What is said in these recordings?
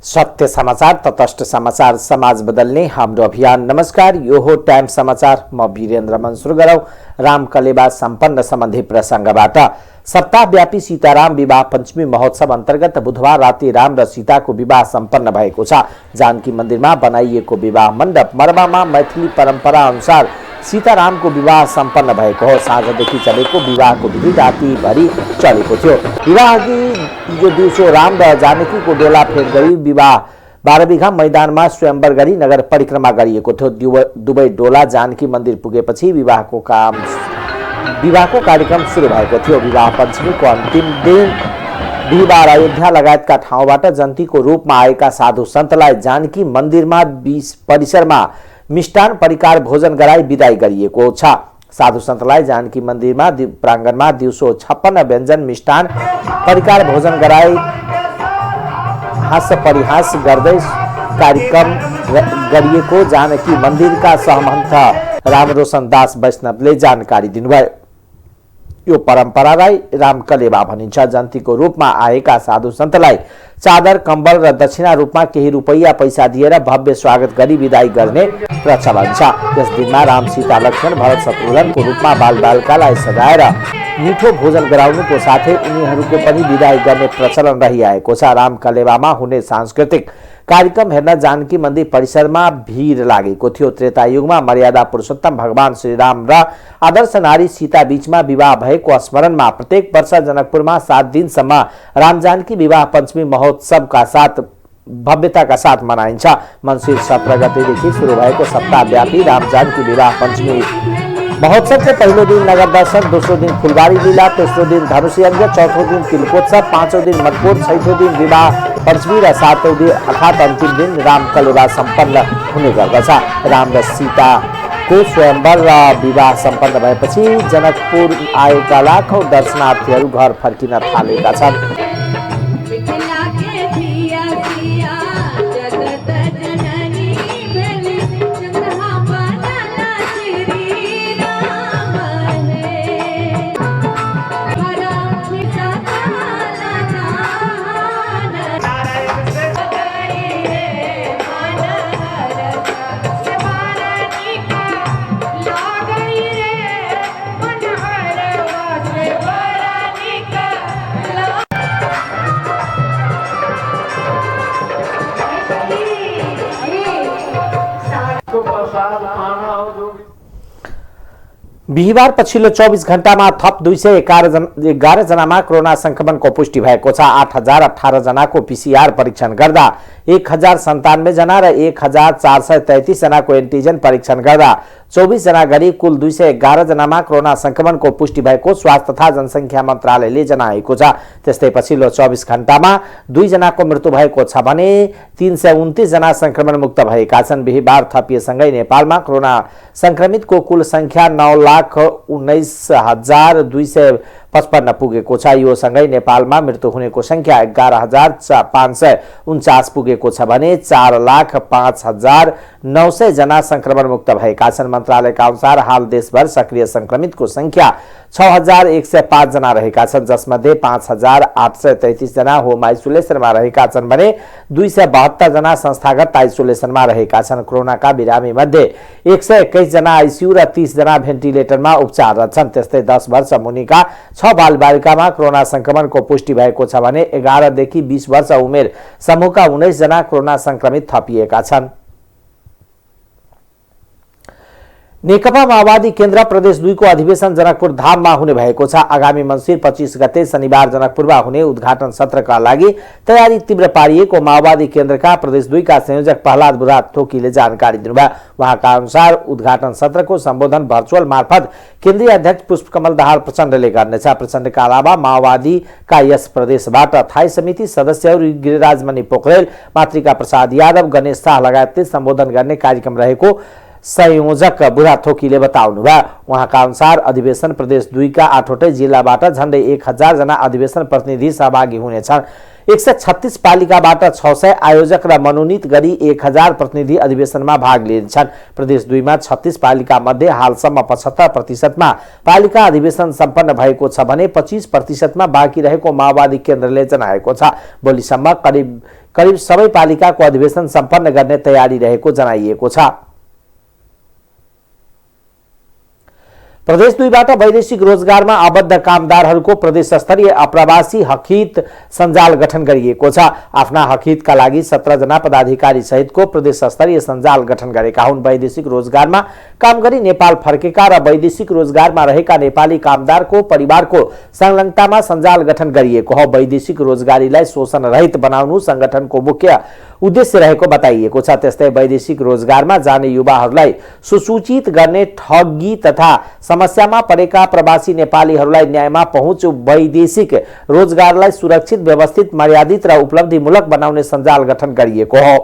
सत्य समाचार, तटस्थ समाचार, समाज बदल्ने हाम्रो अभियान। नमस्कार, यो हो टाइम समाचार। म वीरेन्द्र मन्सुर गरौँ राम कलेबा सम्पन्न सम्बन्धी प्रसङ्गबाट। सप्ताहव्यापी सीताराम विवाह पञ्चमी महोत्सव अन्तर्गत बुधबार राति राम र सीताको विवाह सम्पन्न भएको छ। जानकी मन्दिरमा बनाइएको विवाह मण्डप मर्बामा मैथिली परम्परा अनुसार सीतारामको विवाह सम्पन्न भएको हो। साँझदेखि चलेको विवाहको विधि रातिभरि चलेको थियो। विवाहअघि हिजो दिउँसो राम र जानकीको डोला फेर गरी विवाह 12 बिघा मैदानमा स्वयंवर गरी नगर परिक्रमा गरिएको थियो। दुवै डोला जानकी मन्दिर पुगेपछि विवाहको कार्यक्रम सुरु भएको थियो। विवाह पञ्चमीको अन्तिम दिन बिहिबार अयोध्या लगायतका ठाउँबाट जन्तीको रूपमा आएका साधु सन्तलाई जानकी मन्दिरमा परिसरमा मिष्टान परिकार भोजन गराई विदाई गरिएको छ। साधु सन्तलाई जानकी मन्दिरमा प्राङ्गणमा दिउँसो 56 व्यञ्जन मिष्टान परिकार भोजन गराई हास्य परिहास गर्दै कार्यक्रम गरिएको जानकी मन्दिरका सहमन्त रामरोशन दास वैष्णवले जानकारी दिनुभयो। यो परम्परालाई राम कलेबा भनिन्छ। जन्तीको रूपमा आएका साधु सन्तलाई चादर, कम्बल र दक्षिणा रूपमा केही रुपैयाँ पैसा दिएर भव्य स्वागत गरी विदाई गर्ने प्रचलन छ। यस दिनमा राम, सीता, लक्ष्मण, भरत, शत्रुघ्नको रूपमा बालबालिकालाई सजाएर मिठो भोजन गराउनुको साथै उनीहरूको पनि विदाई गर्ने प्रचलन रहिआएको छ। राम कलेबामा हुने सांस्कृतिक कार्यक्रम हेर्न जानकी मन्दिर परिसरमा भिड लागेको थियो। त्रेता युगमा मर्यादा पुरुषोत्तम भगवान श्रीराम र आदर्श नारी सीता बीचमा विवाह भएको स्मरणमा प्रत्येक वर्ष जनकपुरमा 7 दिनसम्म राम जानकी विवाह पञ्चमी महोत्सवका साथ भव्यताका साथ मनाइन्छ। मङ्सिर 17 गतेदेखि सुरु भएको सप्ताहव्यापी राम जानकी विवाह पञ्चमी महोत्सवको पहिलो दिन नगर दर्शन, दोस्रो दिन फुलबारी लीला, तेस्रो दिन धनुषी यज्ञ, चौथो दिन तिलकोत्सव, पाँचौं दिन मटकोट, छैठौं दिन विवाह पञ्चमी र सातौं दिन अर्थात् अन्तिम दिन राम कलेबा सम्पन्न हुने गर्दछ। राम र सीताको स्वयंवर र विवाह सम्पन्न भएपछि जनकपुर आएका लाखौं दर्शनार्थीहरू घर फर्किन थालेका छन्। बिहिबार पछिल्लो 24 घण्टामा थप 211 जनामा कोरोना संक्रमणको पुष्टि भएको छ। 8018 जनाको पीसीआर परीक्षण गर्दा 1097 जना र 1433 जनाको एन्टिजन परीक्षण गर्दा 24 जना गरी कुल 211 जनामा कोरोना संक्रमणको पुष्टि भएको स्वास्थ्य तथा जनसङ्ख्या मन्त्रालयले जनाएको छ। त्यस्तै पछिल्लो 24 घण्टामा 2 जनाको मृत्यु भएको छ भने 329 जना संक्रमण मुक्त भएका छन्। बिहिबार थपिएसँगै नेपालमा कोरोना संक्रमितको कुल संख्या 9,19,255 पुगेको छ। यो सँगै नेपालमा मृत्यु हुनेको संख्या 11,549 पुगेको छ भने 4,05,900 जना संक्रमण मुक्त भएका छन्। मन्त्रालयका अनुसार हाल देशभर सक्रिय संक्रमितको संख्या 6,105 जना रहेका छन्, जसमध्ये 5,833 जना होम आइसोलेसनमा रहेका छन् भने 272 जना संस्थागत आइसोलेसनमा रहेका छन्। कोरोनाका बिरामी मध्ये 121 जना आइसियु र 30 जना भेन्टिलेटरमा उपचाररत छन्। त्यस्तै 10 वर्ष मुनिका 6 बालबालिकामा कोरोना संक्रमणको पुष्टि भएको छ भने 11 देखि 20 वर्ष उमेर समूहका 19 जना कोरोना संक्रमित थपिएका छन्। नेकपा माओवादी केन्द्र प्रदेश 2 को अधिवेशन जनकपुर धाममा हुने भएको छ। आगामी मङ्सिर 25 गते शनिबार जनकपुरमा हुने उद्घाटन सत्रका लागि तयारी तीव्र पारिएको माओवादी केन्द्रका प्रदेश 2 का संयोजक प्रहलाद बुढाथोकीले जानकारी दिनुभयो। उहाँका अनुसार उद्घाटन सत्रको सम्बोधन भर्चुअल मार्फत केन्द्रीय अध्यक्ष पुष्पकमल दाहाल प्रचण्डले गर्नेछ। प्रचण्डका अलावा माओवादीका यस प्रदेशबाट थाई समिति सदस्यहरू गिरिराजमणि पोखरेल, मातृका प्रसाद यादव, गणेश शाह लगायतले सम्बोधन गर्ने कार्यक्रम रहेको संयोजक बुढाथोकीले बताउनुभयो। उहाँका अनुसार अधिवेशन प्रदेश 2 का 8वटै जिल्लाबाट झण्डै 1000 जना अधिवेशन प्रतिनिधि सहभागी हुनेछन्। 136 पालिकाबाट 600 आयोजक र मनोनित गरी 1000 प्रतिनिधि अधिवेशनमा भाग लिन्छन्। प्रदेश 2 मा 36 पालिका मध्ये हालसम्म 75% मा पालिका अधिवेशन सम्पन्न भएको छ भने 25% मा बाँकी रहेको माओवादी केन्द्रले जनाएको छ। भोलिसम्म करिब सबै पालिकाको अधिवेशन सम्पन्न गर्ने तयारी रहेको जनाइएको छ। प्रदेश 2 बाट वैदेशिक रोजगारमा आबद्ध कामदारहरूको प्रदेश स्तरीय अप्रवासी हकहित सञ्जाल गठन गरिएको छ। आफ्ना हकहितका लागि 17 जना पदाधिकारी सहितको प्रदेश स्तरीय सञ्जाल गठन गरेका हुन्। वैदेशिक रोजगारमा काम गरी नेपाल फर्केका र वैदेशिक रोजगारमा रहेका नेपाली कामदारको परिवारको संलग्नतामा सञ्जाल गठन गरिएको हो। वैदेशिक रोजगारीलाई शोषण रहित बनाउनु संगठनको मुख्य उद्देश्य रहेको बताइएको छ। त्यस्तै वैदेशिक रोजगारमा जाने युवाहरूलाई सुसूचित गर्ने, ठगी तथा समस्यामा परेका प्रवासी नेपालीहरूलाई न्यायमा पहुँच, वैदेशिक रोजगारलाई सुरक्षित, व्यवस्थित, मर्यादित र उपलब्धिमूलक बनाउने सञ्जाल गठन गरिएको हो।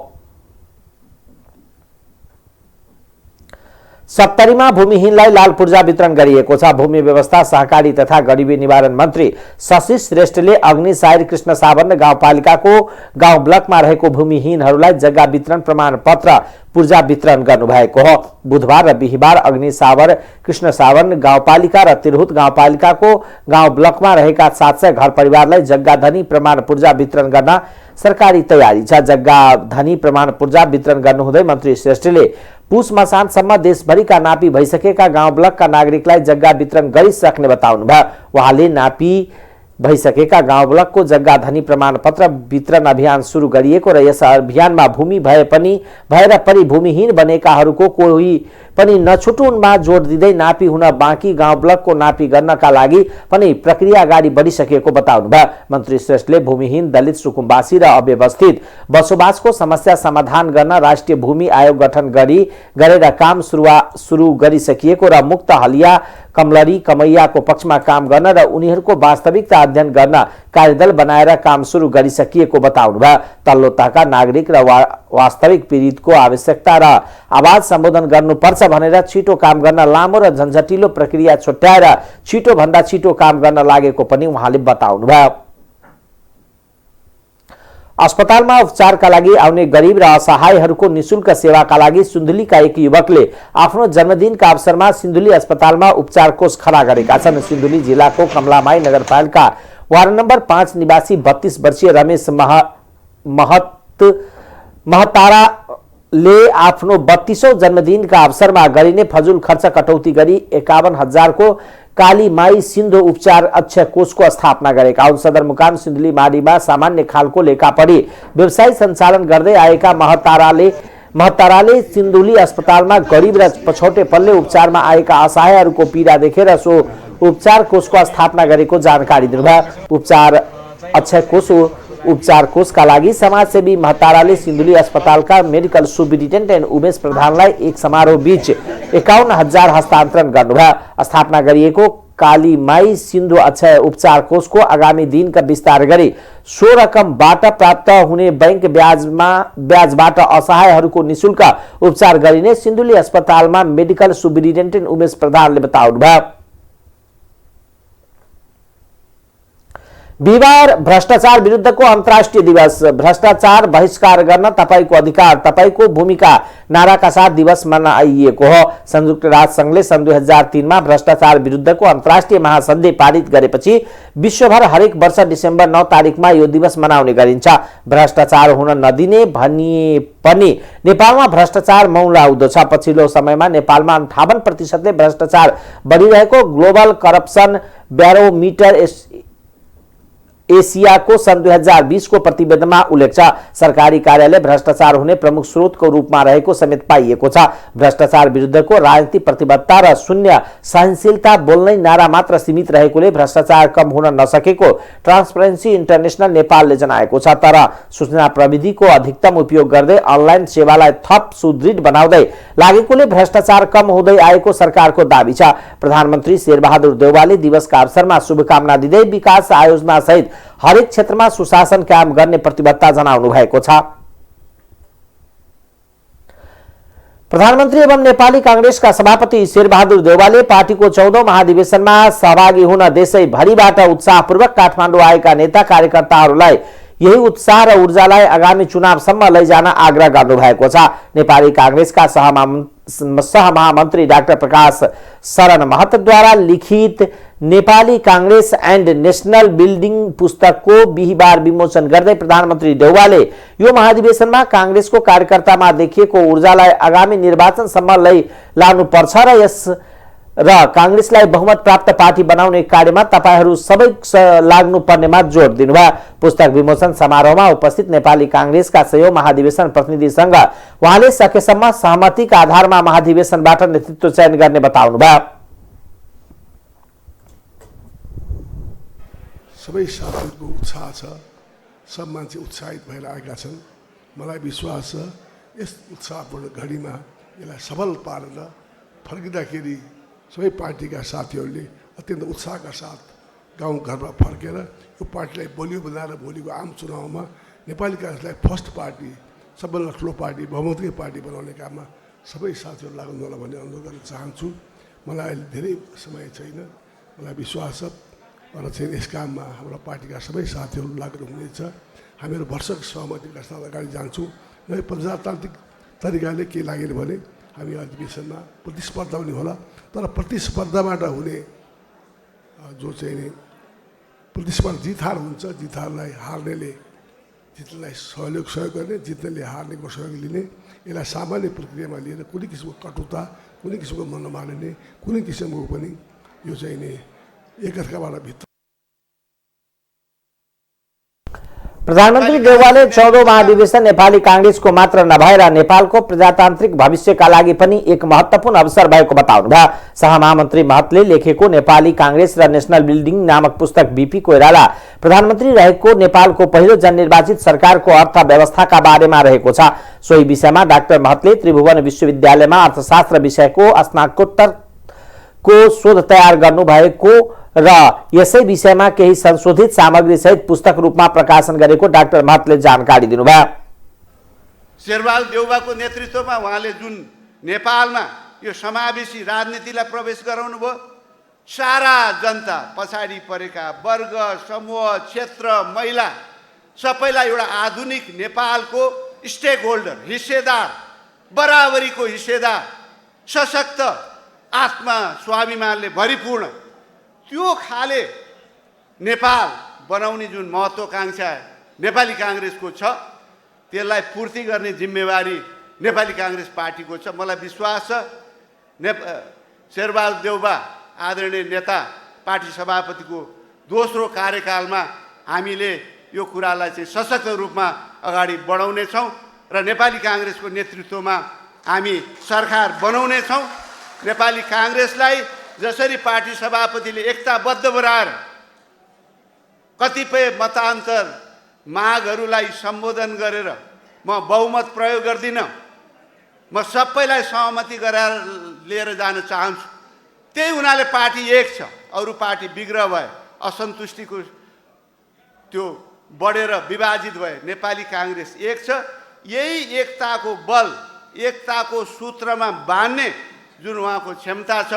सप्तरीमा भूमिहीनलाई लाल पूर्जा वितरण गरिएको छ। भूमि व्यवस्था, सहकारी तथा गरिबी निवारण मन्त्री शशि श्रेष्ठले अग्निसायर कृष्ण सावन गाउँपालिकाको गाउँ ब्लकमा रहेको भूमिहीनहरूलाई जग्गा वितरण प्रमाणपत्र पूर्जा वितरण गर्नुभएको हो। बुधबार र बिहिबार अग्निसावर कृष्ण सावन गाउँपालिका र तिरहुत गाउँपालिकाको गाउँ ब्लकमा रहेका 700 घर परिवारलाई जग्गा धनी प्रमाण पूर्जा वितरण गर्न सरकारी तयारी छ। जग्गा धनी प्रमाण पूर्जा वितरण गर्नुहुँदै मन्त्री श्रेष्ठले पुष मसान्तसम्म देशभरिका नापी भइसकेका गाउँ ब्लकका नागरिकलाई जग्गा वितरण गरिसक्ने बताउनुभयो। उहाँले नापी भइसकेका गाउँ ब्लकको जग्गा धनी प्रमाणपत्र वितरण अभियान सुरु गरिएको र यस अभियानमा भूमि भएर पनि भूमिहीन बनेकाहरूको कोही पनि नछुटुनमा जोड दिँदै नापी हुन बाँकी गाउँ ब्लकको नापी गर्नका लागि पनि प्रक्रिया अगाडि बढिसकेको बताउनुभयो। मन्त्री श्रेष्ठले भूमिहीन, दलित, सुकुम्बासी र अव्यवस्थित बसोबासको समस्या समाधान गर्न राष्ट्रिय भूमि आयोग गठन गरेर काम सुरु गरिसकिएको र मुक्त हलिया, कमलरी, कमैयाको पक्षमा काम गर्न र उनीहरूको वास्तविकता अध्ययन गर्न कार्यदल बनाएर काम सुरु गरिसकिएको बताउनुभयो। तल्लो तहका नागरिक र वास्तविक पीडितको आवश्यकता र आवाज सम्बोधन गर्नुपर्छ भनेर छिटो काम गर्न लामो र झन्झटिलो प्रक्रिया छुट्याएर छिटो भन्दा छिटो काम गर्न लागेको पनि उहाँले बताउनुभयो। अस्पतालमा उपचारका लागि आउने गरिब र असहायहरूको निशुल्क सेवाका लागि सिन्धुलीका एक युवकले आफ्नो जन्मदिनका अवसरमा सिन्धुली अस्पतालमा उपचार कोष खडा गरेका छन्। सिन्धुली जिल्लाको कमलामाई नगरपालिका वार्ड नम्बर 5 निवासी 32 वर्षीय रमेश महताराले आफ्नो 32औं जन्मदिनका अवसरमा गरिने फजुल खर्च कटौती गरी 51,000 को काली माई सिन्धु उपचार अक्षय कोषको स्थापना गरेका हुन्। सदरमुकाम सिन्धुली माडीमा सामान्य खालको लेखापढी व्यवसाय सञ्चालन गर्दै आएका महताराले सिन्धुली अस्पतालमा गरिब र पछौटे पल्ले उपचारमा आएका असहायहरूको पीडा देखेर सो उपचार कोषको स्थापना गरेको जानकारी दिनुभयो। उपचार कोषका लागि समाजसेवी महताराले सिन्धुली अस्पतालका मेडिकल सुपरिन्टेन्डेन्ट उमेश प्रधानलाई एक समारोह बीच 51,000 हस्तान्तरण गर्नुभयो। स्थापना गरिएको काली माई सिन्धु अक्षय उपचार कोषको आगामी दिनका विस्तार गरी सो रकमबाट प्राप्त हुने बैंक ब्याजबाट असहायहरूको निशुल्क उपचार गरिने सिन्धुली अस्पतालमा मेडिकल सुपरिन्टेन्डेन्ट उमेश प्रधानले बताउनुभयो। बिहिबार भ्रष्टाचार विरुद्धको अन्तर्राष्ट्रिय दिवस। भ्रष्टाचार बहिष्कार गर्न तपाईको अधिकार, तपाईको भूमिका नाराका साथ दिवस मनाइएको हो। संयुक्त राष्ट्र संघले सन् 2003 मा भ्रष्टाचार विरुद्धको अन्तर्राष्ट्रिय महासन्धि पारित गरेपछि विश्वभर हरेक वर्ष डिसेम्बर 9 तारिकमा यो दिवस मनाउने गरिन्छ। भ्रष्टाचार हुन नदिने भनिए पनि नेपालमा भ्रष्टाचार मौला आउँदछ। पछिल्लो समयमा नेपालमा 58% भ्रष्टाचार बढिरहेको ग्लोबल करप्सन ब्यारोमिटर एसियाको सन् 2020 को प्रतिवेदनमा उल्लेख छ। सरकारी कार्यालय भ्रष्टाचार हुने प्रमुख स्रोतको रूपमा रहेको समेत पाइएको छ। भ्रष्टाचार विरुद्धको राजनीतिक प्रतिबद्धता र शून्य सहनशीलता बोल्नै नारा मात्र सीमित रहेकोले भ्रष्टाचार कम हुन नसकेको ट्रान्सपरेन्सी इन्टरनेशनल नेपालले जनाएको छ। तर सूचना प्रविधिको अधिकतम उपयोग गर्दै अनलाइन सेवालाई थप सुदृढ बनाउँदै लागेकोले भ्रष्टाचार कम हुँदै आएको सरकारको दाबी छ। प्रधानमन्त्री शेरबहादुर देउवाले दिवसका अवसरमा शुभकामना दिँदै विकास आयोजना सहित हरेक क्षेत्रमा सुशासन कायम गर्ने प्रतिबद्धता जनाउनु भएको छ। प्रधानमन्त्री एवं नेपाली कांग्रेसका सभापति शेरबहादुर देउवाले पार्टीको 14औं महाधिवेशनमा सहभागी हुन देशैभरिबाट उत्साहपूर्वक काठमाडौँ आएका नेता कार्यकर्ताहरूलाई यही उत्साह र ऊर्जालाई आगामी चुनावसम्म लैजान आग्रह गर्नुभएको छ। नेपाली कांग्रेसका सहमहामन्त्री डाक्टर प्रकाश शरण महतद्वारा लिखित Nepali Congress and national building पुस्तकको बिहिबार विमोचन गर्दै प्रधानमन्त्री देउवाले यो महाधिवेशनमा कांग्रेसको कार्यकर्तामा देखिएको ऊर्जालाई आगामी निर्वाचनसम्म लानुपर्छ र कांग्रेसलाई बहुमत प्राप्त पार्टी बनाउने कार्यमा तपाईहरू सबै लाग्नु पर्नेमा जोड दिनुभयो। पुस्तक विमोचन समारोहमा उपस्थित नेपाली कांग्रेसका सहयोग महाधिवेशन प्रतिनिधिसँग उहाँले सकेसम्म सहमतिका आधारमा महाधिवेशनबाट नेतृत्व चयन गर्ने बताउनुभयो। सबै साथीहरूको उत्साह छ, सब मान्छे उत्साहित भएर आएका छन्। मलाई विश्वास छ यस उत्साहपूर्ण घडीमा यसलाई सफल पारेर फर्किँदाखेरि सबै पार्टीका साथीहरूले अत्यन्त उत्साहका साथ गाउँघरमा फर्केर यो पार्टीलाई बलियो बनाएर भोलिको आम चुनावमा नेपाली कांग्रेसलाई फर्स्ट पार्टी, सबभन्दा ठुलो पार्टी, बहुमतकै पार्टी बनाउने काममा सबै साथीहरू लाग्नु होला भन्ने अनुरोध गर्न चाहन्छु। मलाई अहिले धेरै समय छैन, मलाई विश्वास छ र चाहिँ यस काममा हाम्रो पार्टीका सबै साथीहरू लाग्नु हुनेछ। हामीहरू भरसक सहमतिका साथ अगाडि जान्छौँ। नयाँ प्रजातान्त्रिक तरिकाले के लागेन भने हामी अधिवेशनमा प्रतिस्पर्धा पनि होला, तर प्रतिस्पर्धाबाट हुने जो चाहिँ नि प्रतिस्पर्धा जितहार हुन्छ, जितहारलाई हार्नेले जित्नेलाई सहयोग गर्ने, जित्नेले हार्नेको सहयोग लिने, यसलाई सामान्य प्रक्रियामा लिएर कुनै किसिमको कटुता, कुनै किसिमको मन नमानिने, कुनै किसिमको पनि यो चाहिँ नि एकअर्काबाट भित्र। प्रधानमन्त्री देउवाले 14औं महाधिवेशन नेपाली कांग्रेसको मात्र नभएर नेपालको प्रजातान्त्रिक भविष्यका लागि पनि एक महत्त्वपूर्ण अवसर भएको बताउनुभयो। सहमहामन्त्री महतले लेखेको नेपाली कांग्रेस र नेशनल बिल्डिङ नामक पुस्तक बीपी कोइराला प्रधानमन्त्री रहेको नेपालको पहिलो जननिर्वाचित सरकारको अर्थव्यवस्थाका बारेमा रहेको छ। सोही विषयमा डाक्टर महतले त्रिभुवन विश्वविद्यालयमा अर्थशास्त्र विषयको स्नातकोत्तरको शोध तयार गर्नुभएको र यसै विषयमा केही संशोधित सामग्री सहित पुस्तक रूपमा प्रकाशन गरेको डाक्टर महतले जानकारी दिनुभयो। शेरबहादुर देउवाको नेतृत्वमा उहाँले जुन नेपालमा यो समावेशी राजनीतिलाई प्रवेश गराउनु भयो, सारा जनता, पछाडि परेका वर्ग, समूह, क्षेत्र, महिला सबैलाई एउटा आधुनिक नेपालको स्टेक होल्डर, हिस्सेदार, बराबरीको हिस्सेदार, सशक्त, आत्मा स्वाभिमानले भरिपूर्ण त्यो खाले नेपाल बनाउने जुन महत्त्वाकांक्षा नेपाली कांग्रेसको छ त्यसलाई पूर्ति गर्ने जिम्मेवारी नेपाली कांग्रेस पार्टीको छ। मलाई विश्वास छ शेरबहादुर देउवा आदरणीय नेता, पार्टी सभापतिको दोस्रो कार्यकालमा हामीले यो कुरालाई चाहिँ सशक्त रूपमा अगाडि बढाउने छौं र नेपाली कांग्रेसको नेतृत्वमा हामी सरकार बनाउने छौं। नेपाली कांग्रेसलाई जसरी पार्टी सभापतिले एकताबद्ध बनाएर कतिपय मतान्तर मागहरूलाई सम्बोधन गरेर म बहुमत प्रयोग गर्दिन, म सबैलाई सहमति गराएर लिएर जान चाहन्छु, त्यही हुनाले पार्टी एक छ। अरू पार्टी विग्रह भए, असन्तुष्टिको त्यो बढेर विभाजित भए, नेपाली कांग्रेस एक छ। यही एकताको बल, एकताको सूत्रमा बाँध्ने जुन उहाँको क्षमता छ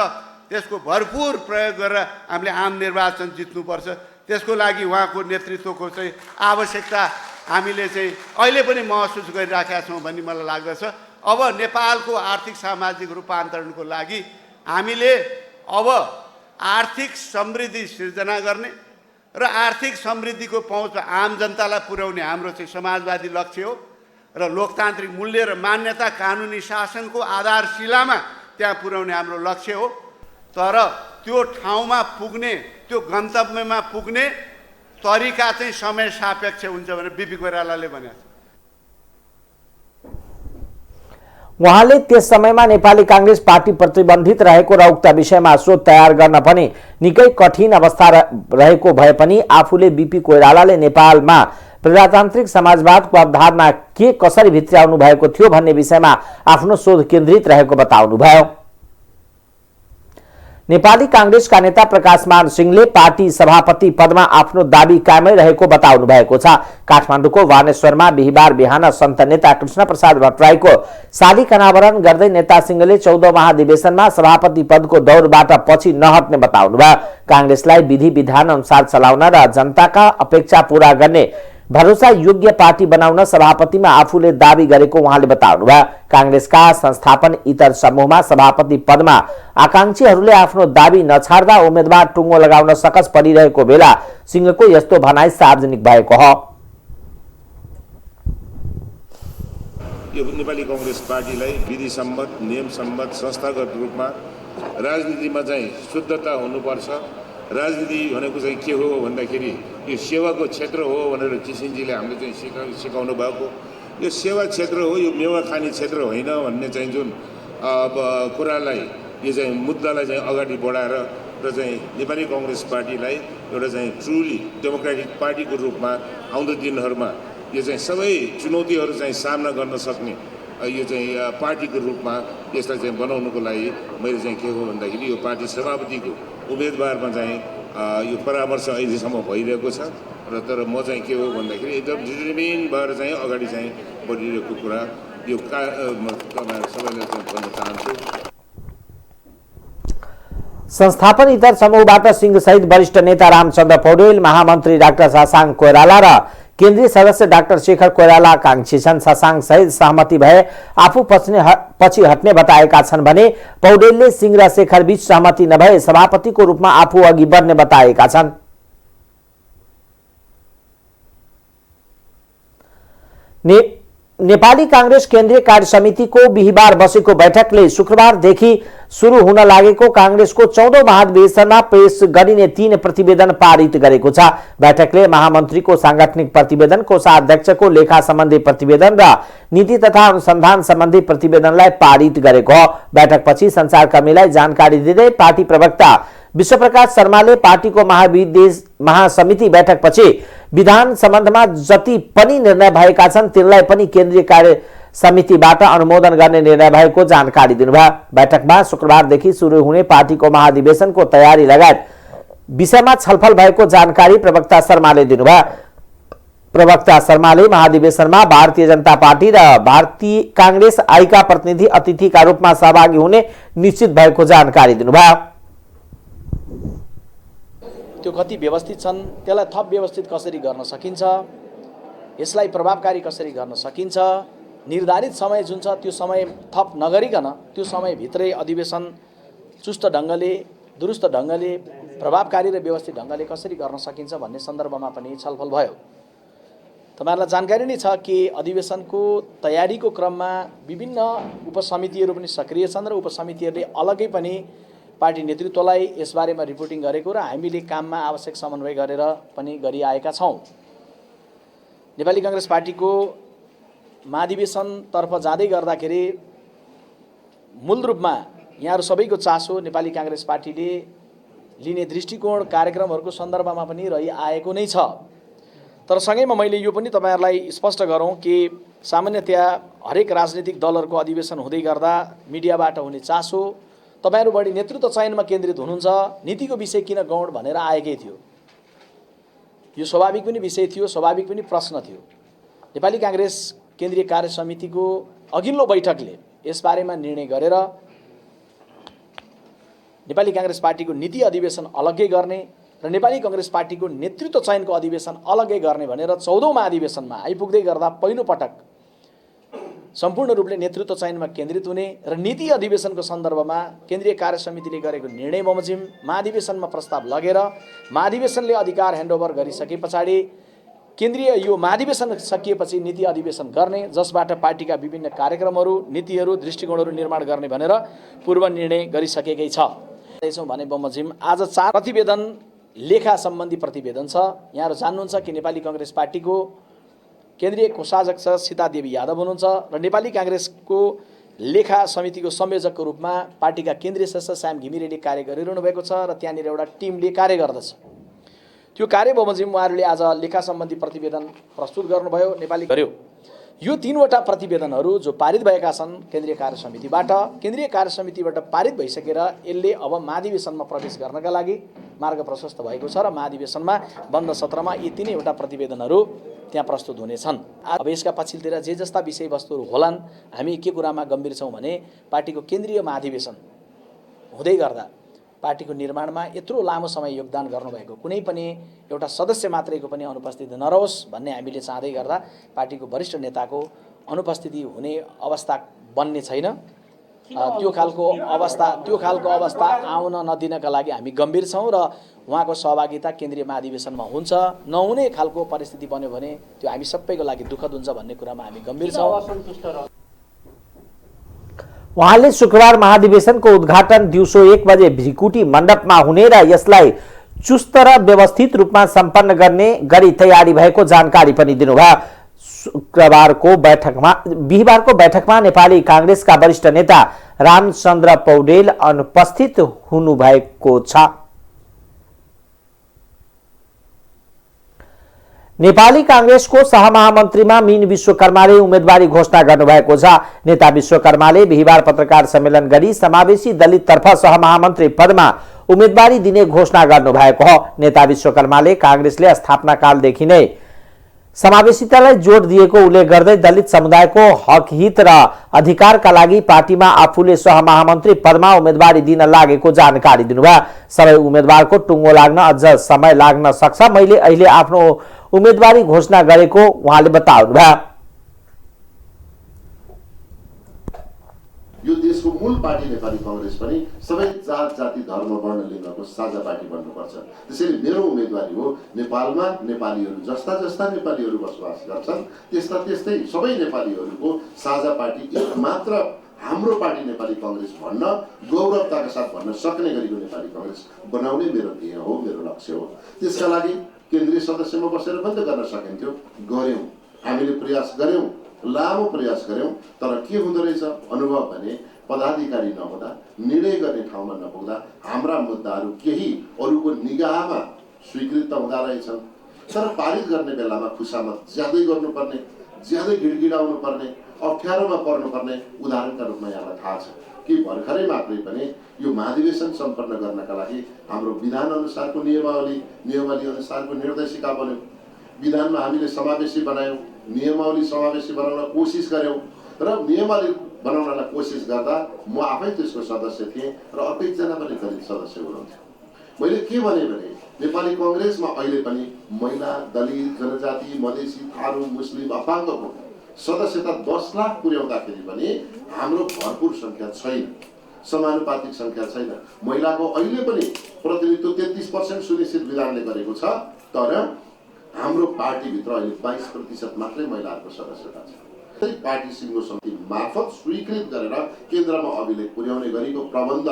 त्यसको भरपूर प्रयोग गरेर हामीले आम निर्वाचन जित्नुपर्छ। त्यसको लागि उहाँको नेतृत्वको चाहिँ आवश्यकता हामीले चाहिँ अहिले पनि महसुस गरिराखेका छौँ भन्ने मलाई लाग्दछ। अब नेपालको आर्थिक सामाजिक रूपान्तरणको लागि हामीले अब आर्थिक समृद्धि सिर्जना गर्ने र आर्थिक समृद्धिको पहुँच आम जनतालाई पुर्याउने हाम्रो चाहिँ समाजवादी लक्ष्य हो र लोकतान्त्रिक मूल्य र मान्यता, कानुनी शासनको आधारशिलामा त्यहाँ पुर्याउने हाम्रो लक्ष्य हो। तर त्यो ठाउँमा पुग्ने, त्यो गन्तव्यमा पुग्ने तरिका चाहिँ समय सापेक्ष हुन्छ भनेर बीपी कोइरालाले भनेको छ। उहाँले त्यस समयमा नेपाली कांग्रेस पार्टी प्रतिबन्धित रहेको र उक्त विषयमा शोध तयार गर्न पनि निकै कठिन अवस्था रहेको भए पनि आफूले बीपी कोइरालाले नेपालमा प्रजातान्त्रिक समाजवादको अवधारणा के कसरी भित्र्याउनु भएको थियो भन्ने विषयमा आफ्नो शोध केन्द्रित रहेको बताउनुभयो। नेपाली कांग्रेसका नेता प्रकाशमान सिंहले पार्टी सभापति पदमा आफ्नो दाबी कायमै रहेको बताउनु भएको छ। काठमाडौँको वानेश्वरमा बिहिबार बिहान सन्त नेता कृष्ण प्रसाद भट्टराईको शालिक अनावरण गर्दै नेता सिंहले 14औं महाधिवेशनमा सभापति पदको दौडबाट पछि नहट्ने बताउनुभयो। कांग्रेसलाई विधि विधान अनुसार चलाउन र जनताका अपेक्षा पूरा गर्ने भरोसा योग्य पार्टी बनाउन सभापतिमा आफूले दाबी गरेको उहाँले बताउनुभयो। कांग्रेसका संस्थापन इतर समूहमा सभापति पदमा आकांक्षीहरूले आफ्नो दाबी नछाड्दा उम्मेदवार टुङ्गो लगाउन सकस परिरहेको बेला सिंहको यस्तो भनाई सार्वजनिक भएको हो। यो नेपाली कांग्रेस पार्टीलाई विधि सम्मत नियम सम्मत संस्थागत रूपमा राजनीतिमा चाहिँ शुद्धता हुनुपर्छ। राजनीति भनेको चाहिँ के हो भन्दाखेरि यो सेवाको क्षेत्र हो भनेर किसिनजीले हामीले चाहिँ सिकाउनु भएको। यो सेवा क्षेत्र हो, यो मेवा खाने क्षेत्र होइन भन्ने चाहिँ जुन कुरालाई यो चाहिँ मुद्दालाई चाहिँ अगाडि बढाएर र चाहिँ नेपाली कांग्रेस पार्टीलाई एउटा चाहिँ ट्रुली डेमोक्रेटिक पार्टीको रूपमा आउँदो दिनहरूमा यो चाहिँ सबै चुनौतीहरू चाहिँ सामना गर्न सक्ने यो चाहिँ पार्टीको रूपमा यसलाई चाहिँ बनाउनुको लागि मैले चाहिँ के हो भन्दाखेरि यो पार्टी सभापतिको उम्मेदवारमा चाहिँ यो परामर्श अहिलेसम्म भइरहेको छ र तर म चाहिँ के हो भन्दाखेरि एकदम डिटर्मिन भएर चाहिँ अगाडि चाहिँ बढिरहेको कुरा यो तपाईँहरू सबैले चाहिँ भन्न चाहन्छु। संस्थापन इतर समूहबाट सिंह सहित वरिष्ठ नेता रामचन्द्र पौडेल, महामन्त्री डाक्टर शशाङ्क कोइराला र केन्द्रीय सदस्य डाक्टर शेखर कोइराला आकांक्षी छन्। शशाङ्क सहित सहमति भए आफू पछि हट्ने बताएका छन् भने पौडेलले सिंह र शेखर बीच सहमति नभए सभापतिको रूपमा आफू अघि बढ्ने बताएका छन्। नेपाली कांग्रेस केन्द्रीय कार्य समितिको बिहिबार बसेको बैठकले शुक्रबारदेखि सुरु हुन लागेको कांग्रेसको 14औं महाधिवेशनमा पेश गरिने 3 प्रतिवेदन पारित गरेको छ। बैठकले महामन्त्रीको सांगठनिक प्रतिवेदन, कोषाध्यक्षको लेखा सम्बन्धी प्रतिवेदन र नीति तथा अनुसन्धान सम्बन्धी प्रतिवेदनलाई पारित गरेको हो। बैठकपछि संचारकर्मीलाई जानकारी दिँदै पार्टी प्रवक्ता विश्वप्रकाश शर्माले पार्टीको महासमिति बैठकपछि विधान सम्बन्धमा जति पनि निर्णय भएका छन् तिनलाई पनि केन्द्रीय कार्य समितिबाट अनुमोदन गर्ने निर्णय भएको जानकारी दिनुभयो। बैठकमा शुक्रबारदेखि सुरु हुने पार्टीको महाधिवेशनको तयारी लगायत विषयमा छलफल भएको जानकारी प्रवक्ता शर्माले दिनुभयो। प्रवक्ता शर्माले महाधिवेशनमा भारतीय जनता पार्टी र भारतीय कांग्रेस आइका प्रतिनिधि अतिथिका रूपमा सहभागी हुने निश्चित भएको जानकारी दिनुभयो। त्यो कति व्यवस्थित छन्, त्यसलाई थप व्यवस्थित कसरी गर्न सकिन्छ, यसलाई प्रभावकारी कसरी गर्न सकिन्छ, निर्धारित समय जुन छ त्यो समय थप नगरिकन त्यो समयभित्रै अधिवेशन चुस्त ढङ्गले, दुरुस्त ढङ्गले, प्रभावकारी र व्यवस्थित ढङ्गले कसरी गर्न सकिन्छ भन्ने सन्दर्भमा पनि छलफल भयो। तपाईहरुलाई जानकारी नै छ कि अधिवेशनको तयारीको क्रममा विभिन्न उपसमितिहरू पनि सक्रिय छन् र उपसमितिहरूले अलग्गै पनि पार्टी नेतृत्वलाई यसबारेमा रिपोर्टिङ गरेको र हामीले काममा आवश्यक समन्वय गरेर पनि गरिआएका छौं। नेपाली कांग्रेस पार्टीको महाधिवेशनतर्फ जाँदै गर्दाखेरि मूल रूपमा यहाँहरु सबैको चासो नेपाली कांग्रेस पार्टीले लिने दृष्टिकोण कार्यक्रमहरूको सन्दर्भमा पनि रहिआएको नै छ। तर सँगैमा मैले यो पनि तपाईहरुलाई स्पष्ट गरौं कि सामान्यतया हरेक राजनीतिक दलहरूको अधिवेशन हुँदै गर्दा मिडियाबाट हुने चासो तपाईहरु बढी नेतृत्व चयनमा केन्द्रित हुनुहुन्छ, नीतिको विषय किन गौड भनेर आएकै थियो। यो स्वाभाविक पनि विषय थियो, स्वाभाविक पनि प्रश्न थियो। नेपाली कांग्रेस केन्द्रीय कार्य समितिको अघिल्लो बैठकले यसबारेमा निर्णय गरेर नेपाली कांग्रेस पार्टीको नीति अधिवेशन अलग्गै गर्ने र नेपाली कांग्रेस पार्टीको नेतृत्व चयनको अधिवेशन अलग्गै गर्ने भनेर 14औं महाधिवेशनमा आइपुग्दै गर्दा पहिलो पटक सम्पूर्ण रूपले नेतृत्व चयनमा केन्द्रित हुने र नीति अधिवेशनको सन्दर्भमा केन्द्रीय कार्य समितिले गरेको निर्णय बमोजिम महाधिवेशनमा प्रस्ताव लगेर महाधिवेशनले अधिकार ह्यान्डओभर गरिसके पछाडि केन्द्रीय यो महाधिवेशन सकिएपछि नीति अधिवेशन गर्ने, जसबाट पार्टीका विभिन्न कार्यक्रमहरू, नीतिहरू, दृष्टिकोणहरू निर्माण गर्ने भनेर पूर्व निर्णय गरिसकेकै छ। त्यसो भने बमोजिम आज 4 प्रतिवेदन लेखा सम्बन्धी प्रतिवेदन छ। यहाँहरु जान्नुहुन्छ कि नेपाली कांग्रेस पार्टीको केन्द्रीय कोषाध्यक्ष सीतादेवी यादव हुनुहुन्छ र नेपाली कांग्रेसको लेखा समितिको संयोजकको रूपमा पार्टीका केन्द्रीय सदस्य श्याम घिमिरेले कार्य गरिरहनु भएको छ र त्यहाँनिर एउटा टिमले कार्य गर्दछ। त्यो कार्य बमोजिम उहाँहरूले आज लेखा सम्बन्धी प्रतिवेदन प्रस्तुत गर्नुभयो, नेपाली गर्यो। यो 3वटा प्रतिवेदनहरू जो पारित भएका छन् केन्द्रीय कार्य समितिबाट पारित भइसकेर यसले अब महाधिवेशनमा प्रवेश गर्नका लागि मार्ग प्रशस्त भएको छ र महाधिवेशनमा बन्द सत्रमा यी 3वटा प्रतिवेदनहरू त्यहाँ प्रस्तुत हुनेछन्। अब यसका पछिल्तिर जे जस्ता विषयवस्तुहरू होलान्, हामी के कुरामा गम्भीर छौं भने पार्टीको केन्द्रीय महाधिवेशन हुँदै गर्दा पार्टीको निर्माणमा यत्रो लामो समय योगदान गर्नुभएको कुनै पनि एउटा सदस्य मात्रैको पनि अनुपस्थिति नरहोस् भन्ने हामीले चाहँदै गर्दा पार्टीको वरिष्ठ नेताको अनुपस्थिति हुने अवस्था बन्ने छैन। त्यो खालको अवस्था आउन नदिनका लागि हामी गम्भीर छौँ र उहाँको सहभागिता केन्द्रीय महाधिवेशनमा हुन्छ। नहुने खालको परिस्थिति बन्यो भने त्यो हामी सबैको लागि दुःखद हुन्छ भन्ने कुरामा हामी गम्भीर छौँ। उहाँले शुक्रबार महाधिवेशनको उद्घाटन दिउँसो 1 बजे भृकुटी मण्डपमा हुने र यसलाई चुस्त र व्यवस्थित रूपमा सम्पन्न गर्ने गरी तयारी भएको जानकारी पनि दिनुभयो। बिहिबारको बैठकमा नेपाली कांग्रेसका वरिष्ठ नेता रामचन्द्र पौडेल अनुपस्थित हुनुभएको छ। नेपाली कांग्रेसको सहमहामन्त्रीमा मीन विश्वकर्माले उम्मेदवारी घोषणा गर्नुभएको छ। नेता विश्वकर्माले बिहिबार पत्रकार सम्मेलन गरी समावेशी दलिततर्फ सहमहामन्त्री पदमा उम्मेदवारी दिने घोषणा गर्नुभएको हो। नेता विश्वकर्माले कांग्रेसले स्थापना कालदेखि नै समावेशितालाई जोड दिएको उल्लेख गर्दै दलित समुदायको हक हित र अधिकारका लागि पार्टीमा आफूले सहमहामन्त्री पदमा उम्मेदवारी दिन लागेको जानकारी दिनुभयो। सबै उम्मेदवारको टुङ्गो लाग्न अझ समय लाग्न सक्छ। मैले अहिले आफ्नो उम्मेदवारी घोषणा गरेको उहाँले बताउनुभयो। यो देशको मूल पार्टी नेपाली कांग्रेस पनि सबै जात जाति धर्म वर्ण लिङ्गको साझा पार्टी बन्नुपर्छ। त्यसैले मेरो उम्मेदवारी हो नेपालमा नेपालीहरू जस्ता जस्ता नेपालीहरू बसोबास गर्छन् त्यस्ता त्यस्तै सबै नेपालीहरूको साझा पार्टी एक मात्र हाम्रो पार्टी नेपाली कांग्रेस भन्न गौरवताका साथ भन्न सक्ने गरीको नेपाली कांग्रेस बनाउने मेरो ध्येय हो, मेरो लक्ष्य हो। त्यसका लागि केन्द्रीय सदस्यमा बसेर पनि त गर्न सकिन्थ्यो, गर्यौं। हामीले प्रयास गर्यौं, लामो प्रयास गर्यौं, तर के हुँदो रहेछ अनुभव भने पदाधिकारी नहुँदा निर्णय गर्ने ठाउँमा नपुग्दा हाम्रा मुद्दाहरू केही अरूको निगाहमा स्वीकृत त हुँदा रहेछन्, तर पारित गर्ने बेलामा खुसामत ज्यादै गर्नुपर्ने, ज्यादै गिडगिडाउनु पर्ने, अप्ठ्यारोमा पर्नुपर्ने उदाहरणका रूपमा यहाँलाई थाहा छ कि भर्खरै मात्रै पनि यो महाधिवेशन सम्पन्न गर्नका लागि हाम्रो विधान अनुसारको नियमावली अनुसारको निर्देशिका बन्यो। विधानमा हामीले समावेशी बनायौं, नियमावली समावेशी बनाउन कोसिस गर्यौं र नियमावली बनाउनलाई कोसिस गर्दा म आफै त्यसको सदस्य थिएँ र अर्को एकजना पनि दलित सदस्य हुनुहुन्थ्यो। मैले के भने नेपाली कांग्रेसमा अहिले पनि महिला, दलित, जनजाति, मधेसी, थारू, मुस्लिम, अपाङ्गको सदस्यता 10 लाख पुर्याउँदाखेरि पनि हाम्रो भरपूर संख्या छैन, समानुपातिक संख्या छैन। महिलाको अहिले पनि प्रतिनिधित्व 33% सुनिश्चित विधानले गरेको छ, तर हाम्रो पार्टीभित्र अहिले 22% मात्रै महिलाहरूको सदस्यता छ। पार्टी सिङ्गो समिति मार्फत स्वीकृत गरेर केन्द्रमा अभिलेख पुर्याउने गरेको प्रबन्ध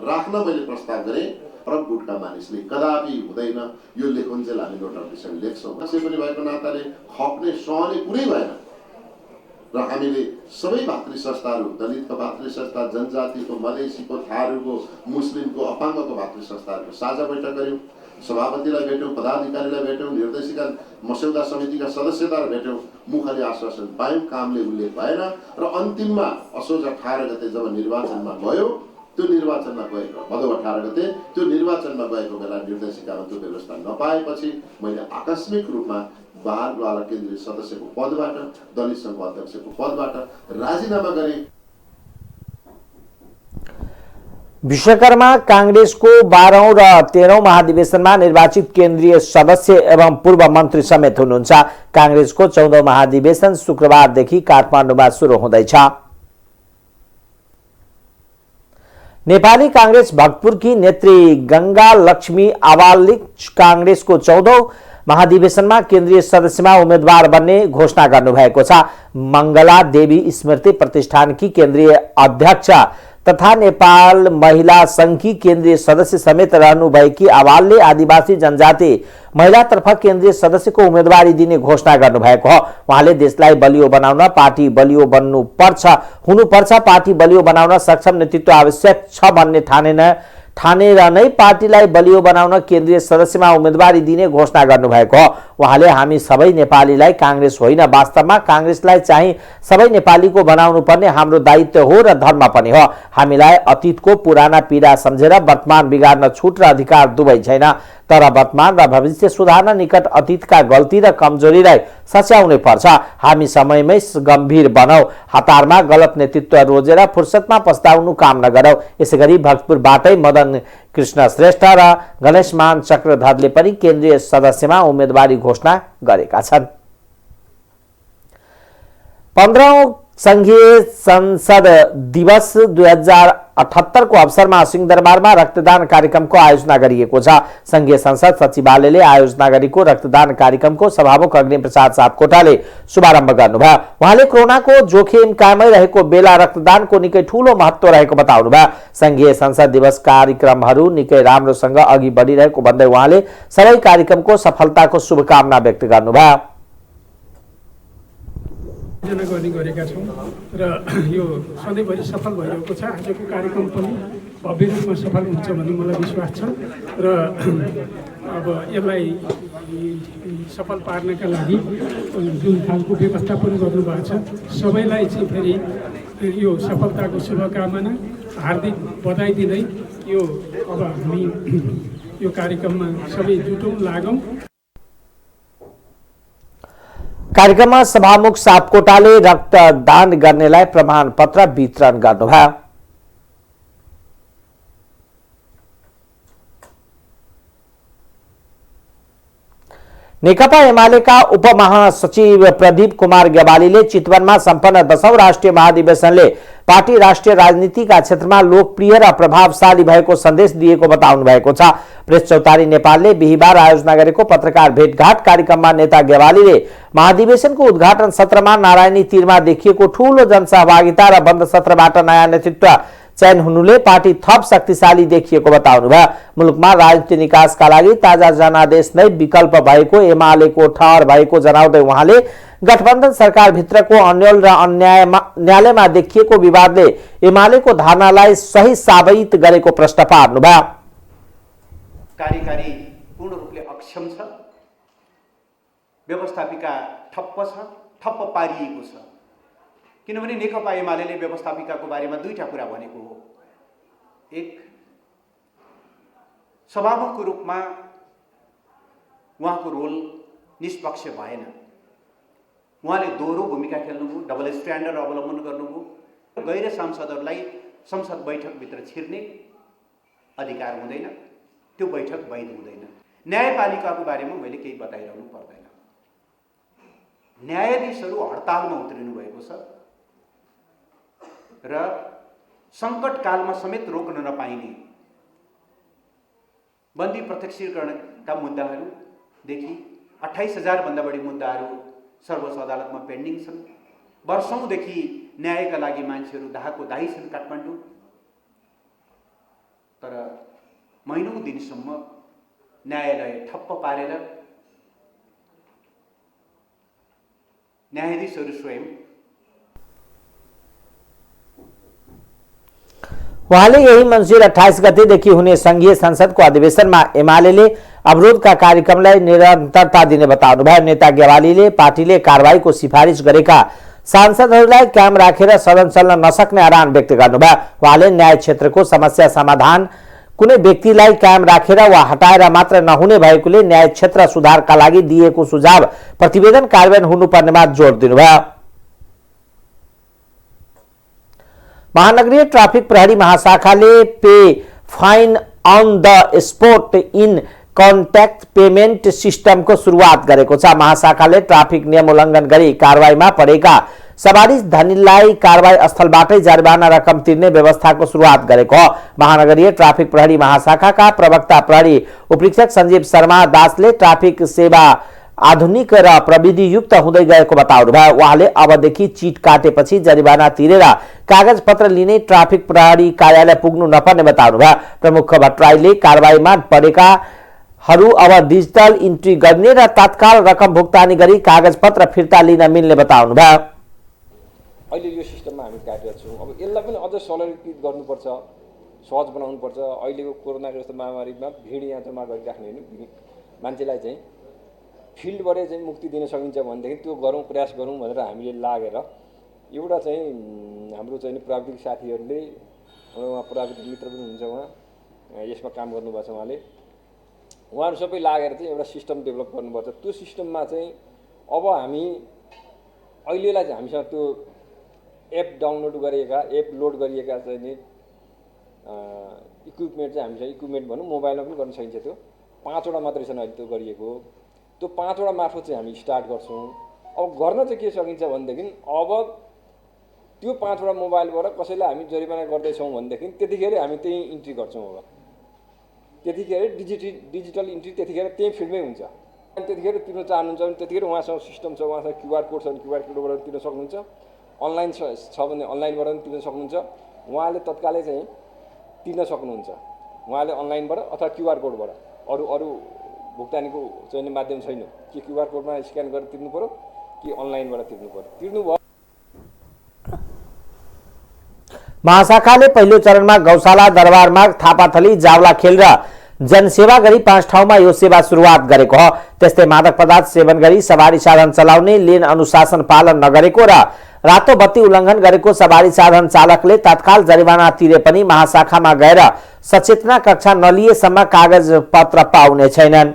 राख्न मैले प्रस्ताव गरेँ र गुटका मानिसले कदापि हुँदैन यो लेखुन्जेल हामी नोटिफिकेसन लेख्छौँ। त्यसै पनि भएको नाताले खप्ने सहने कुरै भएन र हामीले सबै भातृ संस्थाहरू, दलितको भातृ संस्था, जनजातिको, मधेसीको, थारूको, मुस्लिमको, अपाङ्गको भातृ संस्थाहरूको साझा बैठक गर्यौँ। सभापतिलाई भेट्यौँ, पदाधिकारीलाई भेट्यौँ, निर्देशिका मस्यौदा समितिका सदस्यताहरू भेट्यौँ। मुखले आश्वासन पायौँ, कामले उल्लेख भएन र अन्तिममा असोज 18 गते जब निर्वाचनमा गयो, त्यो निर्वाचनमा गएको भदौ 18 गते त्यो निर्वाचनमा गएको बेला निर्देशिकामा त्यो व्यवस्था नपाएपछि मैले आकस्मिक रूपमा बालवाला केन्द्रीय सदस्यको पदबाट, दलित संघ अध्यक्षको पदबाट राजीनामा गरेँ। विश्वकर्मा कांग्रेसको 12औं र 13औं महाधिवेशनमा निर्वाचित केन्द्रीय सदस्य एवं पूर्व मन्त्री समेत हुनुहुन्छ। कांग्रेसको 14औं महाधिवेशन शुक्रबारदेखि काठमाडौँमा सुरु हुँदैछ। नेपाली कांग्रेस भक्तपुरकी नेत्री गंगा लक्ष्मी आवालले कांग्रेसको 14औं महाधिवेशनमा केन्द्रीय सदस्यमा उम्मेदवार बन्ने घोषणा गर्नुभएको छ। मंगला देवी स्मृति प्रतिष्ठानकी केन्द्रीय अध्यक्ष तथा नेपाल महिला संघकी केन्द्रीय सदस्य समेत रहनुभएकी आवालले आदिवासी जनजाति महिलातर्फ केन्द्रीय सदस्यको उम्मेदवारी दिने घोषणा गर्नुभएको हो। उहाँले देशलाई बलियो बनाउन पार्टी बलियो हुनुपर्छ, पार्टी बलियो बनाउन सक्षम नेतृत्व आवश्यक छ भन्ने ठानेर नै पार्टीलाई बलियो बनाउन केन्द्रीय सदस्यमा उम्मेदवारी दिने घोषणा गर्नुभएको हो। उहाँले हामी सबै नेपालीलाई कांग्रेस होइन, वास्तवमा कांग्रेसलाई चाहिँ सबै नेपालीको बनाउनु पर्ने हाम्रो दायित्व हो र धर्म पनि हो। हामीलाई अतीतको पुराना पीडा सम्झेर वर्तमान बिगार्न छुट र अधिकार दुवै छैन, तर वर्तमान र भविष्य सुधार्न निकट अतीतका गल्ती र कमजोरीलाई सच्याउनै पर्छ। हामी समयमै गम्भीर बनौ, हतारमा गलत नेतृत्व रोजेर फुर्सदमा पस्ताउनु काम नगरौ। यसैगरी भक्तपुरबाटै मदन जीवन कृष्ण श्रेष्ठ र गणेशमान चक्रधरले पनि केन्द्रीय सदस्यमा उम्मेदवारी घोषणा गरेका छन्। 15औं संघीय संसद दिवस 2078 को अवसरमा सिंहदरबारमा रक्तदान कार्यक्रमको आयोजना गरिएको छ। संघीय संसद सचिवालयले आयोजना गरेको रक्तदान कार्यक्रमको सभामुख अग्निप्रसाद सापकोटाले शुभारम्भ गर्नुभयो। उहाँले कोरोनाको जोखिम कायमै रहेको बेला रक्तदानको निकै ठूलो महत्व रहेको बताउनुभयो। संघीय संसद दिवस कार्यक्रमहरू निकै राम्रोसँग अघि बढिरहेको भन्दै उहाँले सबै कार्यक्रमको सफलताको शुभकामना व्यक्त गर्नुभयो। गर्ने गरेका छौँ र यो सधैँभरि सफल भइरहेको छ। आजको कार्यक्रम पनि भव्य रूपमा सफल हुन्छ भन्ने मलाई विश्वास छ र अब यसलाई सफल पार्नका लागि जुन खालको व्यवस्थापन गर्नुभएको छ सबैलाई चाहिँ फेरि यो सफलताको शुभकामना हार्दिक बधाई दिँदै यो अब हामी यो कार्यक्रममा सबै जुटौँ लागौँ। कार्यक्रममा सभामुख सापकोटाले रक्तदान गर्नेलाई प्रमाणपत्र वितरण गर्नुभयो। नेकपा एमालेका उपमहासचिव प्रदीप कुमार गेवालीले चितवनमा सम्पन्न 10औं राष्ट्रिय महाधिवेशनले पार्टी राष्ट्रिय राजनीतिका क्षेत्रमा लोकप्रिय र प्रभावशाली भएको सन्देश दिएको बताउनु भएको छ। प्रेस चौतारी नेपालले बिहिबार आयोजना गरेको पत्रकार भेटघाट कार्यक्रममा नेता गेवालीले महाधिवेशनको उद्घाटन सत्रमा नारायणी तीरमा देखिएको ठूलो जनसहभागिता र बन्द सत्रबाट नयाँ नेतृत्व चयन हुनुले पार्टी थप शक्तिशाली देखिएको बताउनुभयो। मुलुकमा राजनीतिक निकासका लागि ताजा जनादेश नै विकल्प भएको एमालेको ठहर भएको जनाउँदै उहाँले गठबन्धन सरकारभित्रको अन्यल र न्यायालयमा देखिएको विवादले एमालेको धारणालाई सही साबित गरेको प्रश्न पार्नुभयो। कार्यकारी पूर्ण रूपले अक्षम छ, व्यवस्थापिका ठप्प छ, ठप्प पारिएको छ। किनभने नेकपा एमालेले व्यवस्थापिकाको बारेमा दुईटा कुरा भनेको हो। एक, सभामुखको रूपमा उहाँको रोल निष्पक्ष भएन। उहाँले दोहोरो भूमिका खेल्नुभयो, डबल स्ट्यान्डर्ड अवलम्बन गर्नुभयो। गैर सांसदहरूलाई संसद बैठकभित्र छिर्ने अधिकार हुँदैन, त्यो बैठक वैध हुँदैन। न्यायपालिकाको बारेमा मैले केही बताइरहनु पर्दैन। न्यायाधीशहरू हडतालमा उत्रिनु भएको छ र सङ्कटकालमा समेत रोक्न नपाइने बन्दी प्रत्यक्षीकरणका मुद्दाहरूदेखि 28,000 भन्दा बढी मुद्दाहरू सर्वोच्च अदालतमा पेन्डिङ छन्। वर्षौंदेखि न्यायका लागि मान्छेहरू दाहाको दाही छन् काठमाडौँ। तर महिनौं दिनसम्म न्यायालय ठप्प पारेर न्यायाधीशहरू स्वयं उहाँले यही मङ्सिर 28 गतेदेखि हुने संघीय संसदको अधिवेशनमा एमालेले अवरोधका कार्यक्रमलाई निरन्तरता दिने बताउनुभयो। नेता गेवालीले पार्टीले कारबाहीको सिफारिस गरेका सांसदहरूलाई कायम राखेर सदन चल्न नसक्ने आह्वान व्यक्त गर्नुभयो। उहाँले न्याय क्षेत्रको समस्या समाधान कुनै व्यक्तिलाई कायम राखेर वा हटाएर मात्र नहुने भएकोले न्याय क्षेत्र सुधारका लागि दिएको सुझाव प्रतिवेदन कार्यान्वयन हुनुपर्नेमा जोड दिनुभयो। महानगरीय ट्राफिक प्रहरी महाशाखाले pay fine on the spot in contact payment सिस्टमको सुरुवात गरेको छ। महाशाखाले ट्राफिक नियम उल्लङ्घन गरी कारबाहीमा परेका सवारी धनीलाई कारबाही स्थलबाटै जरिवाना रकम तिर्ने व्यवस्थाको सुरुवात गरेको हो। महानगरीय ट्राफिक प्रहरी महाशाखाका प्रवक्ता प्रहरी उपरीक्षक सञ्जीव शर्मा दासले ट्राफिक सेवा आधुनिक र प्रविधियुक्त हुँदै गएको बताउनुभयो। उहाँले अबदेखि चिट काटेपछि जरिवाना तिरेर कागज पत्र लिने ट्राफिक प्रहरी कार्यालय पुग्नु नपर्ने बताउनुभयो। प्रमुख भट्टराईले कारबाहीमा परेकाहरू अब डिजिटल इन्ट्री गर्ने र तत्काल रकम भुक्तानी गरी कागज पत्र फिर्ता लिन मिल्ने बताउनुभयो। अहिले यो सिस्टममा हामी काटेका छौँ। अब यसलाई पनि अझ सरलीकृत गर्नुपर्छ, सहज बनाउनुपर्छ। अहिलेको कोरोनाको जस्तो महामारीमा भिड यहाँ जम्मा गरिराख्ने होइन, मान्छेलाई चाहिँ फिल्डबाटै चाहिँ मुक्ति दिन सकिन्छ भनेदेखि त्यो गरौँ, प्रयास गरौँ भनेर हामीले लागेर एउटा चाहिँ हाम्रो चाहिँ प्राविधिक साथीहरूले, उहाँ प्राविधिक मित्र पनि हुन्छ, उहाँ यसमा काम गर्नुभएको छ। उहाँहरू सबै लागेर चाहिँ एउटा सिस्टम डेभलप गर्नुपर्छ। त्यो सिस्टममा चाहिँ अब हामी अहिलेलाई चाहिँ हामीसँग त्यो एप डाउनलोड गरिएका, एप लोड गरिएका चाहिँ नि इक्विपमेन्ट चाहिँ हामीसँग इक्विपमेन्ट भनौँ मोबाइलमा पनि गर्न सकिन्छ। त्यो 5वटा मात्रै छन् अहिले त्यो गरिएको। त्यो 5वटा मार्फत चाहिँ हामी स्टार्ट गर्छौँ। अब गर्न चाहिँ के सकिन्छ भनेदेखि अब त्यो 5वटा मोबाइलबाट कसैलाई हामी जरिमाना गर्दैछौँ भनेदेखि त्यतिखेर हामी त्यही इन्ट्री गर्छौँ। अब त्यतिखेर डिजिटल इन्ट्री त्यतिखेर त्यही फिल्डमै हुन्छ। अनि त्यतिखेर तिर्न चाहनुहुन्छ भने त्यतिखेर उहाँसँग सिस्टम छ, उहाँसँग क्युआर कोड छ भने क्युआर कोडबाट तिर्न सक्नुहुन्छ। अनलाइन छ भने अनलाइनबाट पनि तिर्न सक्नुहुन्छ। उहाँले तत्कालै चाहिँ तिर्न सक्नुहुन्छ। उहाँले अनलाइनबाट अथवा क्युआर कोडबाट अरू भुक्तानीको चाहिँ माध्यम छैन कि क्युआर कोडमा स्क्यान गरेर तिर्नु पर्यो कि अनलाइनबाट तिर्नु पर्यो। तिर्नुभयो। महाशाखाले पहिलो चरणमा गौशाला, दरबारमार्ग, थापाथली, जावलाखेल र जनसेवा गरी 5 ठाउँमा यो सेवा सुरुवात गरेको हो। त्यस्तै मादक पदार्थ सेवन गरी सवारी साधन चलाउने, लेन अनुशासन पालन नगरेको र रातो बत्ती उल्लङ्घन गरेको सवारी साधन चालकले तत्काल जरिवाना तिरे पनि महाशाखामा गएर सचेतना कक्षा नलिएसम्म कागज पत्र पाउने छैनन्।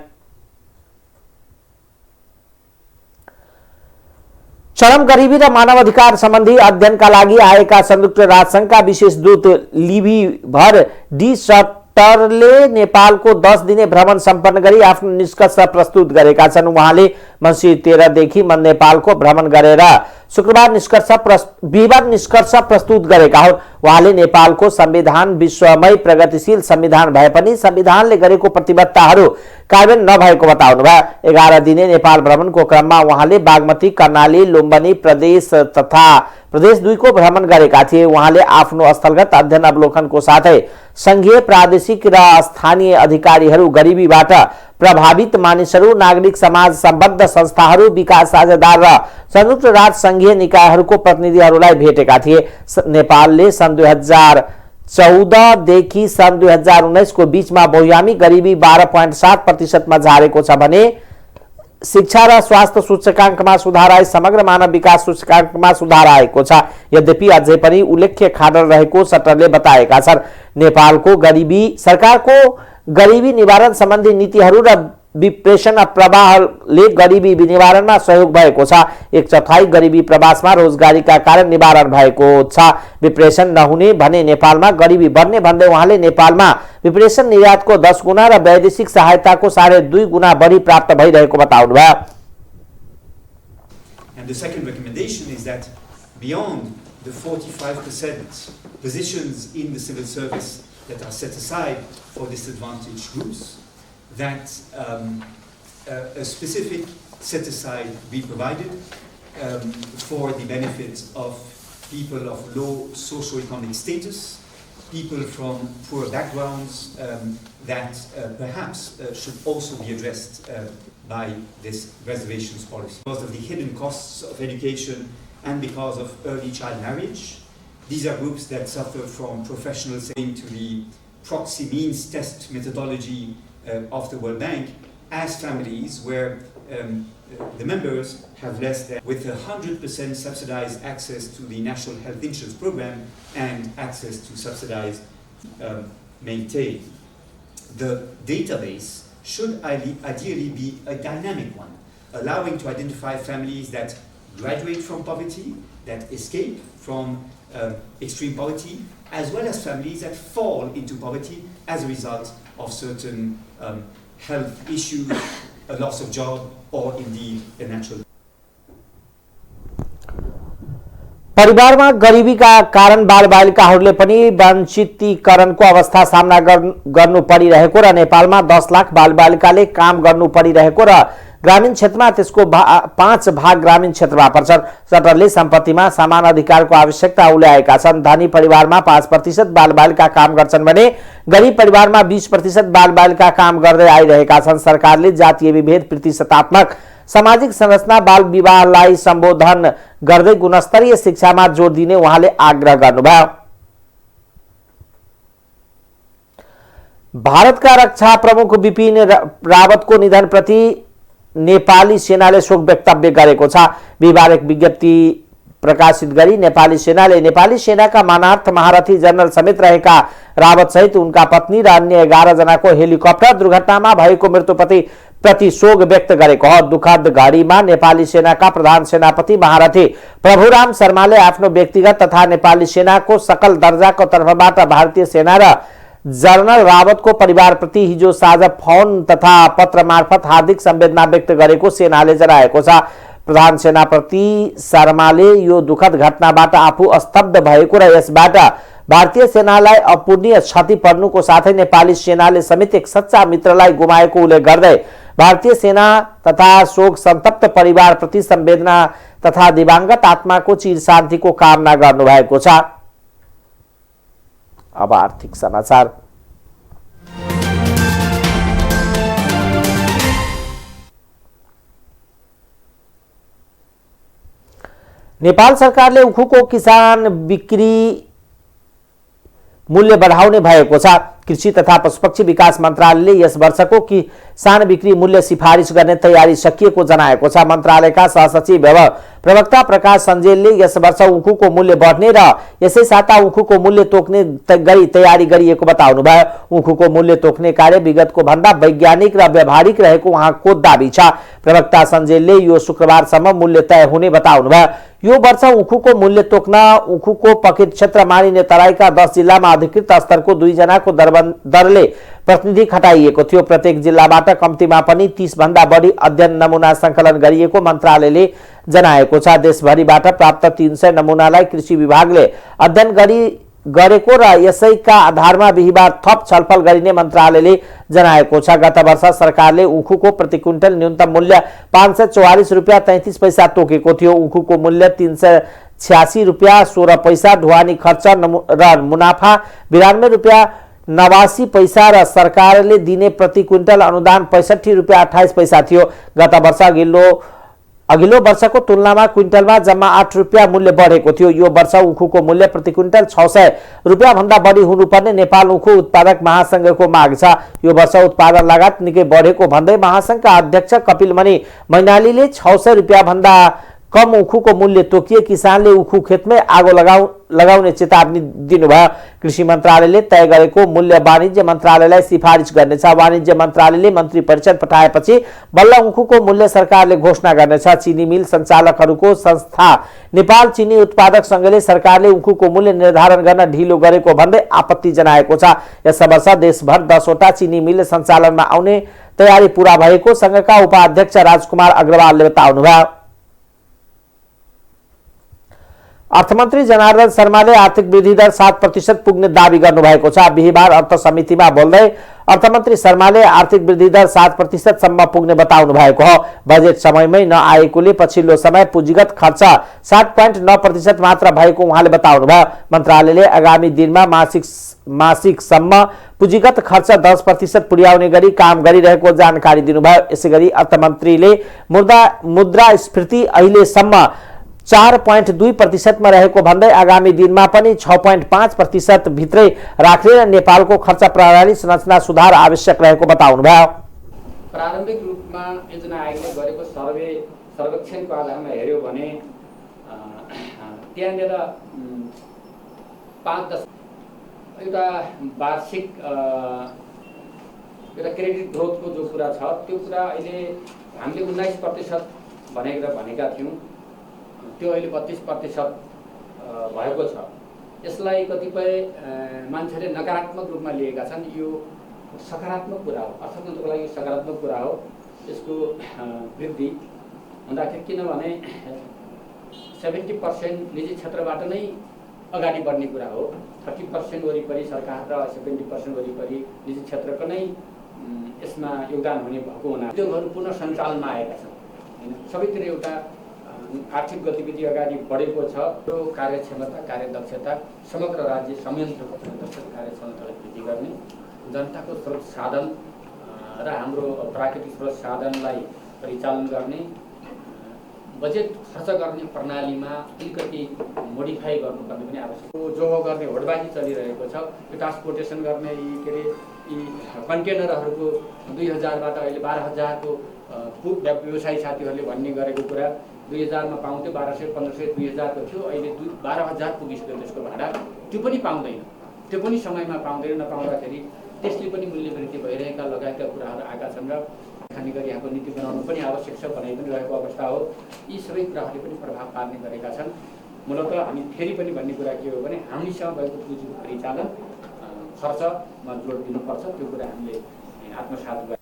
चरम गरिबी र मानवाधिकार सम्बन्धी अध्ययनका लागि आएका संयुक्त राष्ट्रसङ्घका विशेष दूत लिबी भर डी सटरले नेपालको 10 दिने भ्रमण सम्पन्न गरी आफ्नो निष्कर्ष प्रस्तुत गरेका छन्। उहाँले मङ्सिर 13 देखि नेपालको भ्रमण गरेर बिहिबार निष्कर्ष प्रस्तुत गरेका हुन्। उहाँले नेपालको संविधान विश्वमै प्रगतिशील संविधान भए पनि संविधानले गरेको प्रतिबद्धताहरू कार्यान्वयन नभएको बताउनुभयो। 11 दिने नेपाल भ्रमणको क्रममा उहाँले बागमती, कर्णाली, लुम्बिनी प्रदेश तथा प्रदेश 2 को भ्रमण गरेका थिए। उहाँले आफ्नो स्थलगत अध्ययन अवलोकनको साथै संघीय, प्रादेशिक र स्थानीय अधिकारीहरू, गरिबीबाट प्रभावित मानिसहरू, नागरिक समाज सम्बद्ध संस्थाहरू, विकास साझेदार र संयुक्त राष्ट्र संघीय निकायहरूको प्रतिनिधिहरूलाई भेटेका थिए। नेपालले सन् 2014 देखि सन् 2019 को बीचमा बहुयामी गरिबी 12.7% मा झारेको छ भने शिक्षा र स्वास्थ्य सूचकाङ्कमा सुधार आए, समग्र मानव विकास सूचकाङ्कमा सुधार आएको छ। यद्यपि अझै पनि उल्लेख्य खाडल रहेको सटरले बताएका छन्। नेपालको सरकारको गरिबी निवारण सम्बन्धी नीतिहरू र विप्रेषण प्रवाहले गरिबी निवारणमा सहयोग भएको छ। 1/4 गरिबी प्रवासमा रोजगारीका कारण निवारण भएको छ। विप्रेषण नहुने भने नेपालमा गरिबी बढ्ने भन्दै उहाँले नेपालमा विप्रेषण निर्यातको 10 गुणा र वैदेशिक सहायताको 2.5 गुणा बढी प्राप्त भइरहेको बताउनुभयो। And the second recommendation is that beyond the 45% positions in the civil service that are set aside for disadvantaged groups, that a specific set aside be provided for the benefit of people of low socioeconomic status, people from poor backgrounds that perhaps should also be addressed by this reservations policy. Because of the hidden costs of education and because of early child marriage, these are groups that suffer from professional saying to the proxy means test methodology of the World Bank as families where the members have less than, with 100% subsidized access to the National Health Insurance Program and access to subsidized maintain. The database should ideally be a dynamic one, allowing to identify families that graduate from poverty, that escape from extreme poverty, as well as families that fall into poverty as a result of certain health issues, a loss of job, or indeed a natural. परिवारमा गरिबीका कारण बालबालिकाहरूले पनि वञ्चितीकरणको अवस्था सामना गर्नु परिरहेको र नेपालमा 10 लाख बालबालिकाले काम गर्नु परिरहेको र ग्रामीण क्षेत्रमा त्यसको 5 भाग ग्रामीण क्षेत्रमा पर्छन्। सटरले सम्पत्तिमा समान अधिकारको आवश्यकता उल्याएका छन्। धनी परिवारमा 5% बालबालिका काम गर्छन् भने गरिब परिवारमा 20% बालबालिका काम गर्दै आइरहेका छन्। सरकारले जातीय विभेद, प्रतिशतात्मक सामाजिक संरचना, बाल विवाहलाई सम्बोधन गर्दै गुणस्तरीय शिक्षामा जोड दिने उहाँले आग्रह गर्नुभयो। भारतका रक्षा प्रमुख बिपिन रावतको निधनप्रति नेपाली सेनाले शोक वक्तव्य गरेको छ। बिहिबार एक विज्ञप्ति प्रकाशित गरी नेपाली सेनाले नेपाली सेनाका मानार्थ महारथी जनरल समेत रहेका रावत सहित उनका पत्नी र अन्य 11 जनाको हेलिकप्टर दुर्घटनामा भएको मृत्युप्रति प्रति शोक व्यक्त गरेको हो। दुखद घडीमा नेपाली सेनाका प्रधान सेनापति महारथी प्रभुराम शर्माले आफ्नो व्यक्तिगत तथा नेपाली सेनाको सकल दर्जाको तर्फबाट भारतीय सेना र जनरल रावतको परिवारप्रति हिजो साँझ फोन तथा पत्र मार्फत हार्दिक संवेदना व्यक्त गरेको सेनाले जनाएको छ। प्रधान सेनापति शर्माले यो दुखद घटनाबाट आफू स्तब्ध भएको र यसबाट भारतीय सेनालाई अपूर्णीय क्षति पर्नुको साथै नेपाली सेनाले समेत एक सच्चा मित्रलाई गुमाएको उल्लेख गर्दै भारतीय सेना तथा शोक सन्तप्त परिवारप्रति संवेदना तथा दिवंगत आत्माको चिर शान्तिको कामना गर्नुभएको छ। अब आर्थिक समाचार। नेपाल सरकारले उखुको किसान बिक्री मूल्य बढाउने भएको छ। कृषि तथा पशुपक्षी विकास मन्त्रालयले यस वर्षको किसान बिक्री मूल्य सिफारिस गर्ने तयारी सकिएको जनाएको छ। मन्त्रालयका सहसचिव एवं प्रवक्ता प्रकाश सञ्जेलले यस वर्ष उखुको मूल्य बढ्ने र यसै साता उखुको मूल्य तोक्ने गरी तयारी गरिएको बताउनुभयो। उखुको मूल्य तोक्ने कार्य विगतको भन्दा वैज्ञानिक र व्यावहारिक रहेको उहाँको दाबी छ। प्रवक्ता सञ्जेलले यो शुक्रबारसम्म मूल्य तय हुने बताउनुभयो। यो वर्ष उखुको मूल्य तोक्न उखुको पकेट क्षेत्र मानिने तराईका 10 जिल्लामा अधिकृत स्तरको 2 जनाको दरले प्रतिनिधि खटाइएको थियो। प्रत्येक जिल्लाबाट कम्तीमा पनि 30 भन्दा बढी अध्ययन नमुना संकलन गरिएको मन्त्रालयले जनाएको छ। देशभरिबाट प्राप्त 300 नमुनालाई कृषि विभागले अध्ययन गरेको र यसैका आधारमा बिहिबार थप छलफल गरिने मन्त्रालयले जनाएको छ। गत वर्ष सरकारले उखुको प्रति क्विन्टल न्यूनतम मूल्य 544 रुपियाँ 33 पैसा तोकेको थियो। उखुको मूल्य 386 रुपियाँ 16 पैसा, ढुवानी खर्च र मुनाफा 92 रुपियाँ 89 पैसा र सरकारले दिने प्रति क्विन्टल अनुदान 65 रुपियाँ 28 पैसा थियो। गत वर्ष अघिल्लो वर्षको तुलनामा क्विन्टलमा जम्मा 8 रुपियाँ मूल्य बढेको थियो। यो वर्ष उखुको मूल्य प्रति क्विन्टल 600 रुपियाँ भन्दा बढी हुनुपर्ने नेपाल उखु उत्पादक महासंघको माग छ। यो वर्ष उत्पादन लागत निकै बढेको भन्दै महासंघका अध्यक्ष कपिलमणि मैनालीले 600 रुपियाँ भन्दा कम उखुको मूल्य तोकिए किसानले उखु खेतमै आगो लगाउने चेतावनी दिनुभयो। कृषि मन्त्रालयले तय गरेको मूल्य वाणिज्य मन्त्रालयलाई सिफारिस गर्नेछ। वाणिज्य मन्त्रालयले मन्त्री परिषद पठाएपछि बल्ल उखुको मूल्य सरकारले घोषणा गर्नेछ। चिनी मिल सञ्चालकहरूको संस्था नेपाल चिनी उत्पादक संघले सरकारले उखुको मूल्य निर्धारण गर्न ढिलो गरेको भन्दै आपत्ति जनाएको छ। यस वर्ष देशभर 10 वटा चिनी मिल सञ्चालनमा आउने तयारी पूरा भएको संघका उपाध्यक्ष राजकुमार अग्रवालले बताउनुभयो। अर्थमन्त्री जनार्दन शर्माले आर्थिक वृद्धि दर 7% पुग्ने दावी गर्नुभएको छ। बिहिबार अर्थ समितिमा बोल्दै अर्थमन्त्री शर्माले आर्थिक वृद्धि दर 7% सम्म पुग्ने बताउनु भएको हो। बजेट समयमै नआएकोले पछिल्लो समय पुँजीगत खर्च 7.9% मात्र भएको उहाँले बताउनुभयो। मन्त्रालयले आगामी दिनमा मासिकसम्म पुँजीगत खर्च 10% पुर्याउने गरी काम गरिरहेको जानकारी दिनुभयो। यसैगरी अर्थमन्त्रीले मुद्रास्फीति अहिलेसम्म 4.2% मा रहेको भन्दै आगामी दिनमा पनि 6.5% भित्रै राखेर नेपालको खर्च प्रणाली संरचना सुधार आवश्यक रहेको बताउनुभयो। प्रारम्भिक रूपमा योजना आयोगले गरेको सर्वेक्षणको आधारमा हेर्यो भने त्यहाँनिर 5 एउटा वार्षिक एउटा क्रेडिट ग्रोथको जो कुरा छ त्यो कुरा अहिले हामीले 19% भनेका थियौँ, त्यो अहिले 32% भएको छ। यसलाई कतिपय मान्छेले नकारात्मक रूपमा लिएका छन्। यो सकारात्मक कुरा हो, अर्थतन्त्रको लागि सकारात्मक कुरा हो यसको वृद्धि भन्दाखेरि, किनभने 70% निजी क्षेत्रबाट नै अगाडि बढ्ने कुरा हो। 30% वरिपरि सरकार र 70% वरिपरि निजी क्षेत्रको नै यसमा योगदान हुने भएको हुनाले उद्योगहरू पुनः सञ्चालनमा आएका छन्। सबैतिर एउटा आर्थिक गतिविधि अगाडि बढेको छ। त्यो कार्यक्षमता, कार्यदक्षता, समग्र राज्य संयन्त्रको कार्यक्षमतालाई वृद्धि गर्ने, जनताको स्रोत साधन र हाम्रो प्राकृतिक स्रोत साधनलाई परिचालन गर्ने, बजेट खर्च गर्ने प्रणालीमा अलिकति मोडिफाई गर्नुपर्ने पनि आवश्यक हो। जो गर्ने होडबाजी चलिरहेको छ, यो ट्रान्सपोर्टेसन गर्ने यी कन्टेनरहरूको 2000 बाट अहिले 12,000 को व्यवसायी साथीहरूले भन्ने गरेको कुरा 2000 मा पाउँथ्यो, 1200, 1500, 2000 को थियो, अहिले 12,000 पुगिसक्यो त्यसको भाडा। त्यो पनि पाउँदैन, त्यो पनि समयमा पाउँदैन। नपाउँदाखेरि त्यसले पनि मूल्य वृद्धि भइरहेका लगायतका कुराहरू आएका छन् र खाने गरी यहाँको नीति बनाउनु पनि आवश्यक छ, बनाइ पनि रहेको अवस्था हो। यी सबै कुराहरूले पनि प्रभाव पार्ने गरेका छन्। मूलत हामी फेरि पनि भन्ने कुरा के हो भने हामीसँग भएको पुँजीको परिचालन खर्चमा जोड दिनुपर्छ, त्यो कुरा हामीले आत्मसात गर्छौँ।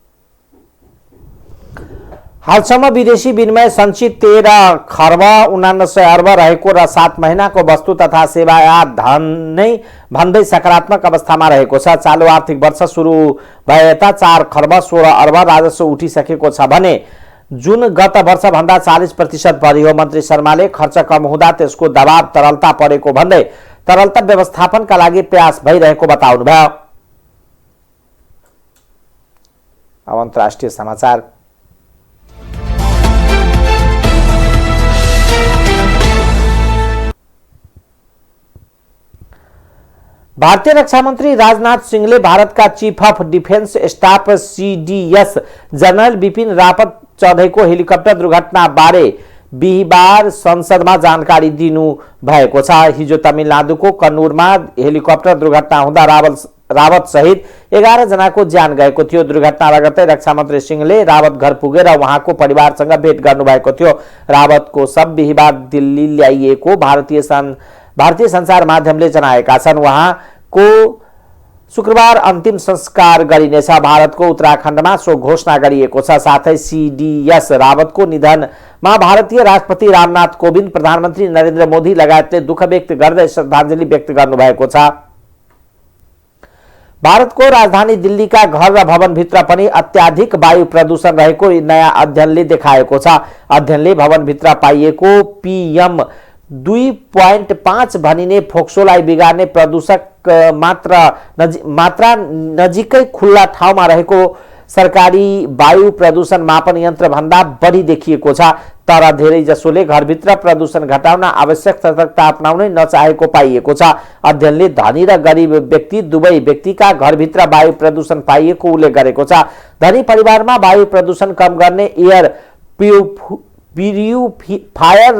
हालसम्म विदेशी विनिमय सञ्चित 13 खर्ब 79 अर्ब रहेको र 7 महिनाको वस्तु तथा सेवा आयात धन नै भन्दै सकारात्मक अवस्थामा रहेको छ। चालु आर्थिक वर्ष सुरु भए यता 4 खर्ब 16 अर्ब राजस्व उठिसकेको छ भने जुन गत वर्षभन्दा 40% बढी हो। मन्त्री शर्माले खर्च कम हुँदा त्यसको दबाव तरलता परेको भन्दै तरलता व्यवस्थापनका लागि प्रयास भइरहेको बताउनुभयो। अब अन्तर्राष्ट्रिय समाचार। भारतीय रक्षा मंत्री राजनाथ सिंहले भारतका chief of defence staff CDS general Bipin Rawat चढेको हेलिकप्टर दुर्घटना बारे बिहिबार संसदमा जानकारी दिनु भएको छ। हिजो तमिलनाडुको कन्नुरमा हेलिकप्टर दुर्घटना हुँदा रावत सहित 11 जनाको ज्यान गएको थियो। दुर्घटना लगत्तै रक्षा मन्त्री सिंहले रावत घर पुगेर उहाँको परिवारसँग भेट गर्नुभएको थियो। रावतको शव बिहिबार दिल्ली ल्याइएको भारतीय संचार माध्यमले जनाएका छन्। उहाँको शुक्रबार अन्तिम संस्कार गरिनेछ। भारतको उत्तराखण्डमा सो घोषणा गरिएको छ। साथै सीडीएस रावतको निधनमा भारतीय राष्ट्रपति रामनाथ कोविन्द, प्रधानमन्त्री नरेन्द्र मोदी लगायतले दुःख व्यक्त गर्दै श्रद्धाञ्जली व्यक्त गर्नुभएको छ। भारतको राजधानी दिल्लीका घर र भवनभित्र पनि अत्याधिक वायु प्रदूषण रहेको नयाँ अध्ययनले देखाएको छ। अध्ययनले भवनभित्र पाइएको PM 2.5 भनिने फोक्सोलाई बिगार्ने प्रदूषक मात्रा नजिकै खुल्ला ठाउँमा रहेको सरकारी वायु प्रदूषण मापन यन्त्र भन्दा बढी देखिएको छ। तर धेरै जसोले घरभित्र प्रदूषण घटाउन आवश्यक सतर्कता अपनाउनै नचाहेको पाइएको छ। अध्ययनले धनी र गरिब व्यक्ति दुवै व्यक्तिका घरभित्र वायु प्रदूषण पाइएको उल्लेख गरेको छ। धनी परिवारमा वायु प्रदूषण कम गर्ने एयर प्युरिफायर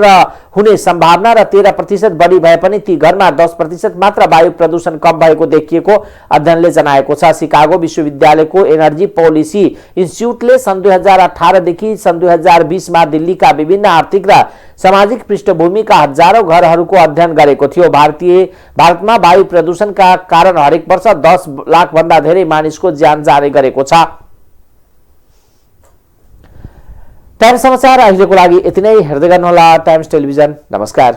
हुने सम्भावना र 13% बढी भए पनि ती घरमा 10% मात्र वायु प्रदूषण कम भएको देखिएको अध्ययनले जनाएको छ। शिकागो विश्वविद्यालयको एनर्जी पोलिसी इन्स्टिच्युटले सन् 2018 देखि सन् 2020 मा दिल्लीका विभिन्न आर्थिक र सामाजिक पृष्ठभूमिका हजारौं घरहरूको अध्ययन गरेको थियो। भारतमा वायु प्रदूषणका कारण हरेक वर्ष 10 लाख भन्दा धेरै मानिसको ज्यान जाने गरेको छ। टाइम्स समाचार अहिलेको लागि यति नै। हेर्दै गर्नुहोला टाइम्स टेलिभिजन। नमस्कार।